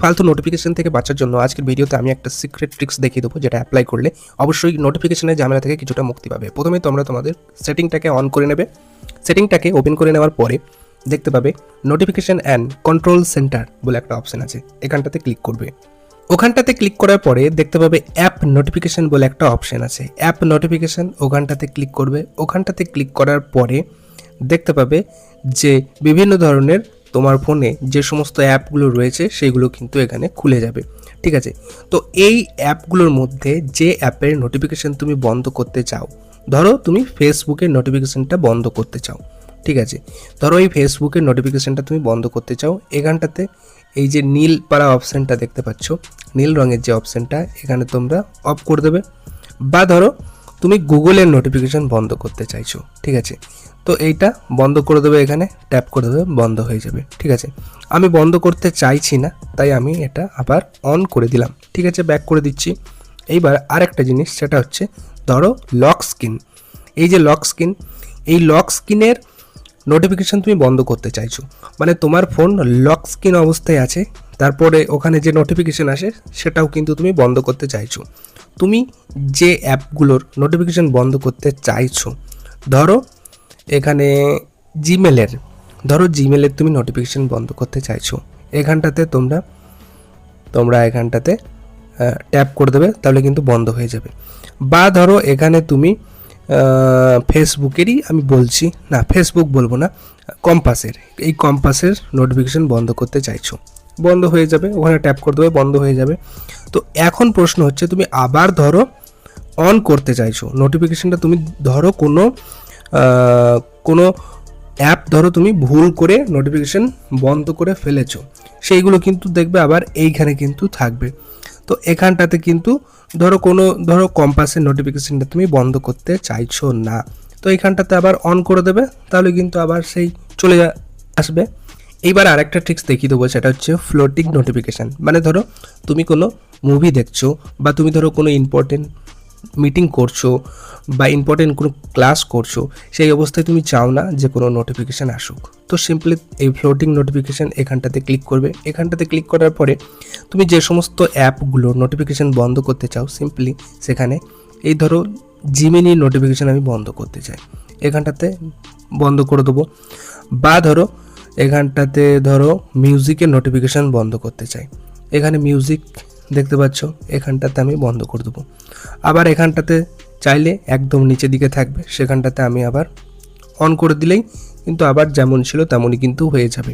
ফালতু নোটিফিকেশন থেকে বাঁচার জন্য আজকের ভিডিওতে আমি একটা সিক্রেট ট্রিক্স দেখিয়ে দেবো, যেটা অ্যাপ্লাই করলে অবশ্যই নোটিফিকেশনের ঝামেলা থেকে কিছুটা মুক্তি পাবে। প্রথমে তোমরা তোমাদের সেটিংটাকে অন করে নেবে। সেটিংটাকে ওপেন করে নেওয়ার পরে দেখতে পাবে নোটিফিকেশন অ্যান্ড কন্ট্রোল সেন্টার বলে একটা অপশন আছে, এখানটাতে ক্লিক করবে। ওখানটাতে ক্লিক করার পরে দেখতে পাবে অ্যাপ নোটিফিকেশন বলে একটা অপশন আছে, অ্যাপ নোটিফিকেশন, ওখানটাতে ক্লিক করবে। ওখানটাতে ক্লিক করার পরে দেখতে পাবে যে বিভিন্ন ধরনের তোমার ফোনে যে সমস্ত অ্যাপগুলো রয়েছে সেগুলো কিন্তু এখানে খুলে যাবে। ঠিক আছে, তো এই অ্যাপগুলোর মধ্যে যে অ্যাপের নোটিফিকেশন তুমি বন্ধ করতে চাও, ধরো তুমি ফেসবুকের নোটিফিকেশনটা বন্ধ করতে চাও। ঠিক আছে, ধরো এই ফেসবুকের নোটিফিকেশনটা তুমি বন্ধ করতে চাও, এখানটাতে এই যে নীল পাড়া অপশানটা দেখতে পাচ্ছ, নীল রঙের যে অপশানটা, এখানে তোমরা অফ করে দেবে। বা ধরো তুমি গুগলের নোটিফিকেশন বন্ধ করতে চাইছো, ঠিক আছে, তো এইটা বন্ধ করে দেবে, এখানে ট্যাপ করে দেবে, বন্ধ হয়ে যাবে। ঠিক আছে, আমি বন্ধ করতে চাইছি না, তাই আমি এটা আবার অন করে দিলাম। ঠিক আছে, ব্যাক করে দিচ্ছি। এইবার আরেকটা জিনিস, সেটা হচ্ছে ধরো লক স্ক্রিন। এই যে লক স্ক্রিন, এই লক স্ক্রিনের নোটিফিকেশান তুমি বন্ধ করতে চাইছো, মানে তোমার ফোন লক স্ক্রিন অবস্থায় আছে, তারপরে ওখানে যে নোটিফিকেশান আসে সেটাও কিন্তু তুমি বন্ধ করতে চাইছো। তুমি যে অ্যাপগুলোর নোটিফিকেশান বন্ধ করতে চাইছো, ধরো এখানে জিমেলের তুমি নোটিফিকেশান বন্ধ করতে চাইছো, এখানটাতে তোমরা এখানটাতে ট্যাপ করে দেবে, তাহলে কিন্তু বন্ধ হয়ে যাবে। বা ধরো এখানে তুমি ফেসবুকেরই আমি বলছি না, ফেসবুক বলবো না, এই কম্পাসের নোটিফিকেশান বন্ধ করতে চাইছো, বন্ধ হয়ে যাবে, ওখানে ট্যাপ করে দেবে, বন্ধ হয়ে যাবে। তো এখন প্রশ্ন হচ্ছে, তুমি আবার ধরো অন করতে চাইছো নোটিফিকেশানটা, তুমি ধরো কোনো অ্যাপ ধরো তুমি ভুল করে নোটিফিকেশান বন্ধ করে ফেলেছো, সেইগুলো কিন্তু দেখবে আবার এইখানে কিন্তু থাকবে। তো এখানটাতে কিন্তু ধরো কম্পাসের নোটিফিকেশানটা তুমি বন্ধ করতে চাইছো না, তো এখানটাতে আবার অন করে দেবে, তাহলে কিন্তু আবার সেই চলে আসবে। এইবার আরেকটা ট্রিক্স দেখিয়ে দেবো, সেটা হচ্ছে ফ্লোটিং নোটিফিকেশান। মানে ধরো তুমি কোনো মুভি দেখছো, বা তুমি ধরো কোনো ইম্পর্টেন্ট মিটিং করছো, বা ইম্পর্টেন্ট কোনো ক্লাস করছো, সেই অবস্থায় তুমি চাও না যে কোনো নোটিফিকেশান আসুক, তো সিম্পলি এই ফ্লোটিং নোটিফিকেশান এখানটাতে ক্লিক করবে। এখানটাতে ক্লিক করার পরে তুমি যে সমস্ত অ্যাপগুলো নোটিফিকেশান বন্ধ করতে চাও, সিম্পলি সেখানে এই ধরো জিমিনি নোটিফিকেশান আমি বন্ধ করতে চাই, এখানটাতে বন্ধ করে দেবো। বা ধরো এখানটাতে ধরো মিউজিকের নোটিফিকেশান বন্ধ করতে চাই, এখানে মিউজিক দেখতে পাচ্ছ, এখানটাতে আমি বন্ধ করে দেবো। আবার এখানটাতে চাইলে একদম নিচের দিকে থাকবে, সেখানটাতে আমি আবার অন করে দিলেই কিন্তু আবার যেমন ছিল তেমনই কিন্তু হয়ে যাবে।